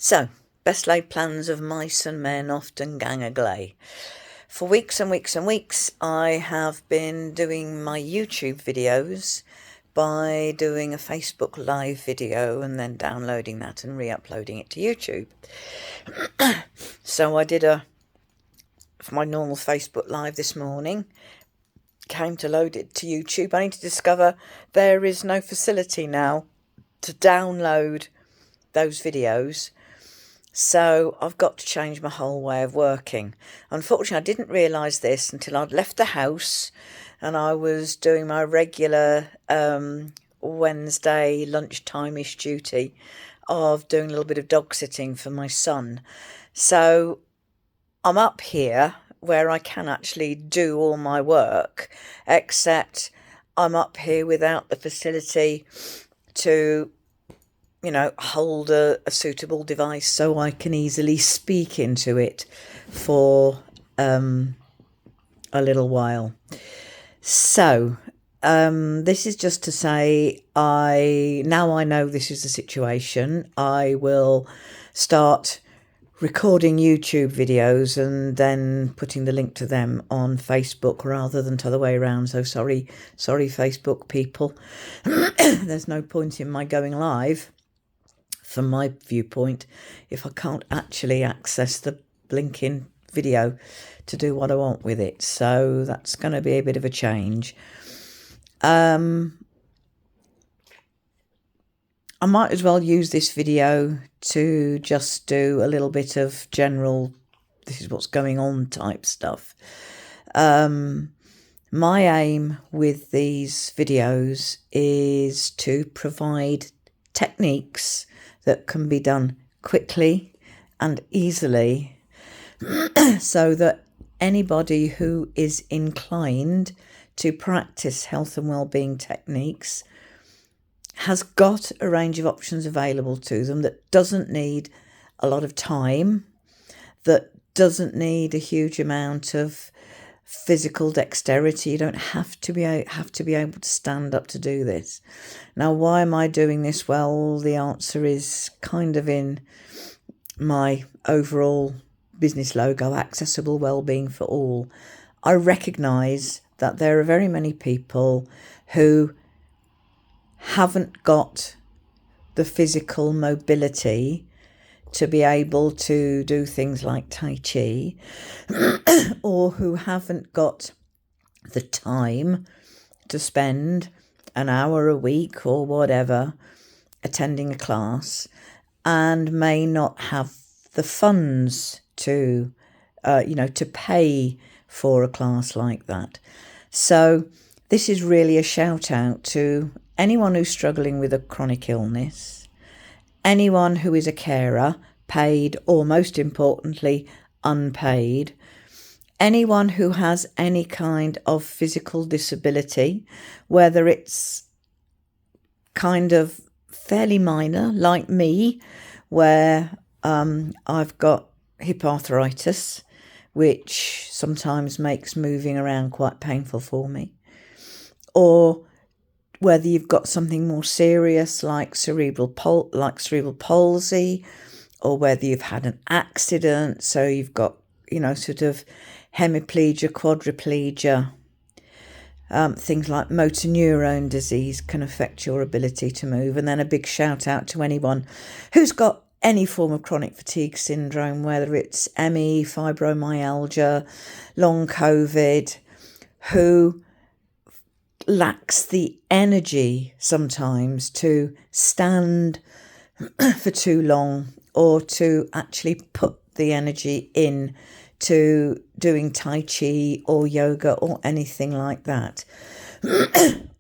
So, best laid plans of mice and men often gang agley. For weeks and weeks and weeks, I have been doing my YouTube videos by doing a Facebook Live video and then downloading that and re-uploading it to YouTube. So I did my normal Facebook Live this morning, came to load it to YouTube. I need to discover there is no facility now to download those videos. So I've got to change my whole way of working. Unfortunately, I didn't realise this until I'd left the house and I was doing my regular Wednesday lunchtime-ish duty of doing a little bit of dog sitting for my son. So I'm up here where I can actually do all my work, except I'm up here without the facility to hold a suitable device so I can easily speak into it for a little while. So this is just to say I know this is the situation. I will start recording YouTube videos and then putting the link to them on Facebook rather than the other way around. So sorry Facebook people. There's no point in my going live from my viewpoint if I can't actually access the blinking video to do what I want with it. So that's going to be a bit of a change. I might as well use this video to just do a little bit of general, this is what's going on type stuff. My aim with these videos is to provide techniques that can be done quickly and easily so that anybody who is inclined to practice health and well-being techniques has got a range of options available to them that doesn't need a lot of time, that doesn't need a huge amount of physical dexterity. You don't have to be able to stand up to do this. Now, why am I doing this? Well, the answer is kind of in my overall business logo, accessible well-being for all. I recognise that there are very many people who haven't got the physical mobility to be able to do things like Tai Chi, or who haven't got the time to spend an hour a week or whatever attending a class, and may not have the funds to pay for a class like that. So this is really a shout out to anyone who's struggling with a chronic illness, anyone who is a carer, paid or, most importantly, unpaid, anyone who has any kind of physical disability, whether it's kind of fairly minor, like me, where I've got hip arthritis, which sometimes makes moving around quite painful for me, or whether you've got something more serious like cerebral palsy, or whether you've had an accident, so you've got, sort of hemiplegia, quadriplegia, things like motor neurone disease can affect your ability to move. And then a big shout out to anyone who's got any form of chronic fatigue syndrome, whether it's ME, fibromyalgia, long COVID, who lacks the energy sometimes to stand for too long, or to actually put the energy in to doing Tai Chi or yoga or anything like that.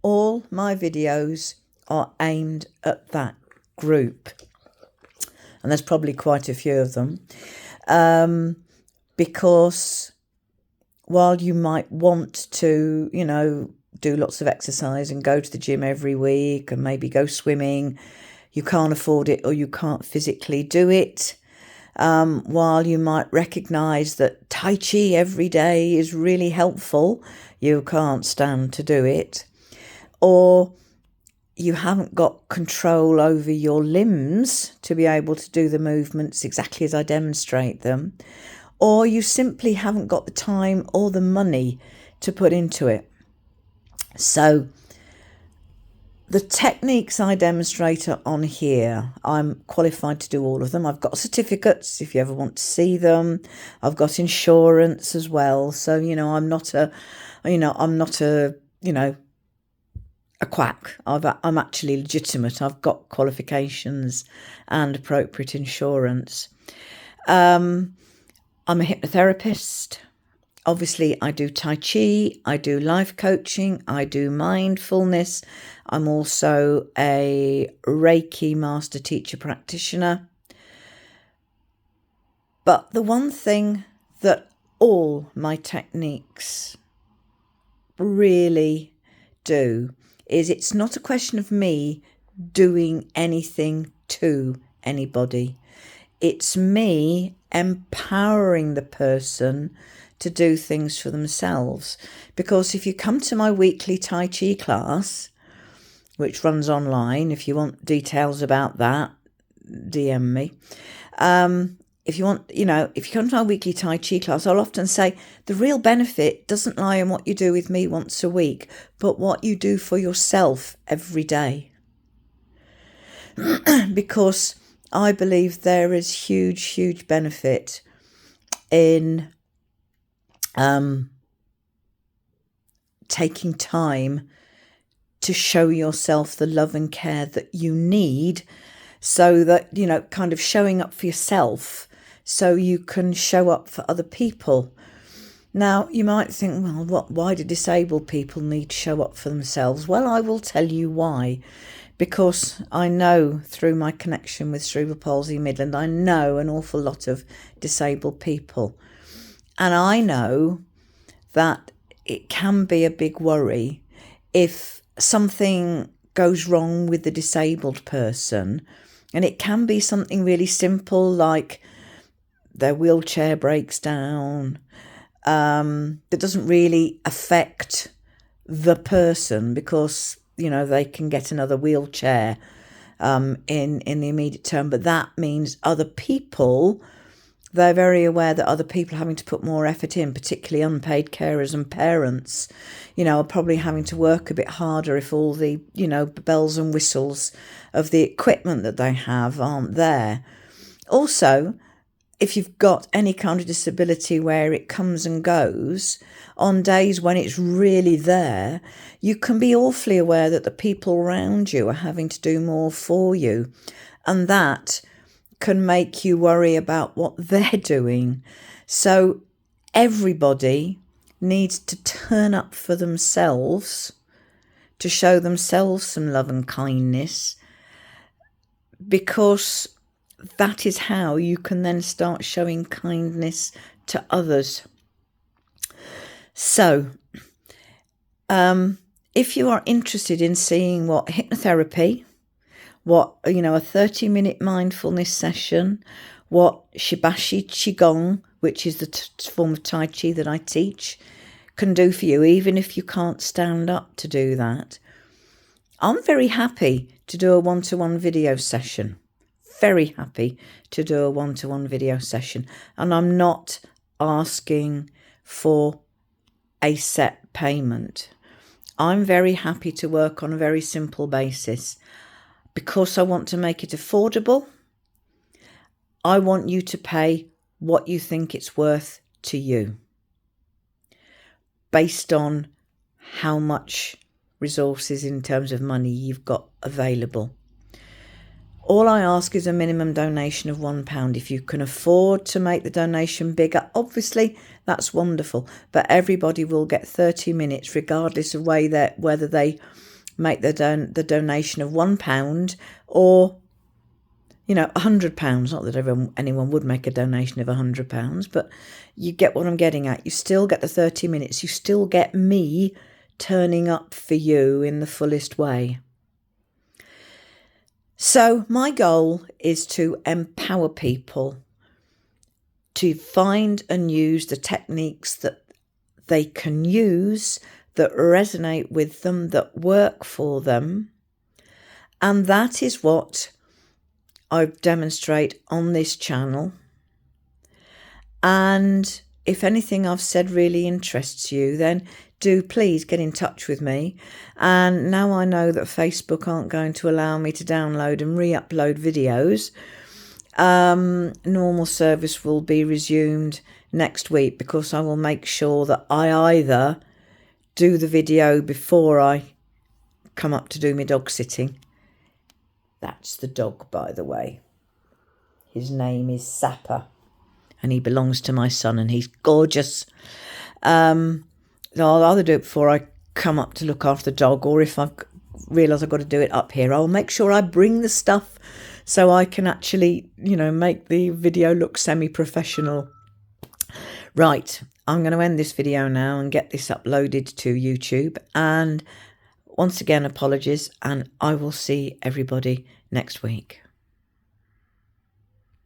All my videos are aimed at that group, and there's probably quite a few of them, because while you might want to, do lots of exercise and go to the gym every week and maybe go swimming, you can't afford it or you can't physically do it. While you might recognise that Tai Chi every day is really helpful, you can't stand to do it. Or you haven't got control over your limbs to be able to do the movements exactly as I demonstrate them, or you simply haven't got the time or the money to put into it. So the techniques I demonstrate on here, I'm qualified to do all of them. I've got certificates if you ever want to see them. I've got insurance as well. So, I'm not a quack. I'm actually legitimate. I've got qualifications and appropriate insurance. I'm a hypnotherapist. Obviously, I do Tai Chi, I do life coaching, I do mindfulness. I'm also a Reiki master teacher practitioner. But the one thing that all my techniques really do is it's not a question of me doing anything to anybody. It's me empowering the person to do things for themselves. Because if you come to my weekly Tai Chi class, which runs online, if you want details about that, DM me. If you come to my weekly Tai Chi class, I'll often say the real benefit doesn't lie in what you do with me once a week, but what you do for yourself every day. Because I believe there is huge benefit in taking time to show yourself the love and care that you need, so that, kind of showing up for yourself so you can show up for other people. Now, you might think, well, why do disabled people need to show up for themselves? Well, I will tell you why. Because I know through my connection with Cerebral Palsy Midland, I know an awful lot of disabled people. And I know that it can be a big worry if something goes wrong with the disabled person. And it can be something really simple, like their wheelchair breaks down, that doesn't really affect the person because, they can get another wheelchair in the immediate term. But that means other people, they're very aware that other people are having to put more effort in, particularly unpaid carers and parents, are probably having to work a bit harder if all the, bells and whistles of the equipment that they have aren't there. Also, if you've got any kind of disability where it comes and goes, on days when it's really there, you can be awfully aware that the people around you are having to do more for you. And that can make you worry about what they're doing. So everybody needs to turn up for themselves, to show themselves some love and kindness, because that is how you can then start showing kindness to others. So, if you are interested in seeing what hypnotherapy, what, a 30-minute mindfulness session, what Shibashi Qigong, which is the form of Tai Chi that I teach, can do for you, even if you can't stand up to do that, I'm very happy to do a one-to-one video session. Very happy to do a one-to-one video session. And I'm not asking for a set payment. I'm very happy to work on a very simple basis because I want to make it affordable. I want you to pay what you think it's worth to you, based on how much resources in terms of money you've got available. All I ask is a minimum donation of £1. If you can afford to make the donation bigger, obviously that's wonderful. But everybody will get 30 minutes, regardless of whether they make the donation of £1 or, £100. Not that anyone would make a donation of £100, but you get what I'm getting at. You still get the 30 minutes. You still get me turning up for you in the fullest way. So my goal is to empower people to find and use the techniques that they can use, that resonate with them, that work for them, And that is what I demonstrate on this channel. And if anything I've said really interests you, then do please get in touch with me. And now I know that Facebook aren't going to allow me to download and re-upload videos, normal service will be resumed next week, because I will make sure that I either do the video before I come up to do my dog sitting. That's the dog, by the way. His name is Sapper, and he belongs to my son, and he's gorgeous. I'll either do it before I come up to look after the dog, or if I realise I've got to do it up here, I'll make sure I bring the stuff so I can actually, make the video look semi-professional. Right, I'm going to end this video now and get this uploaded to YouTube. And once again, apologies, and I will see everybody next week.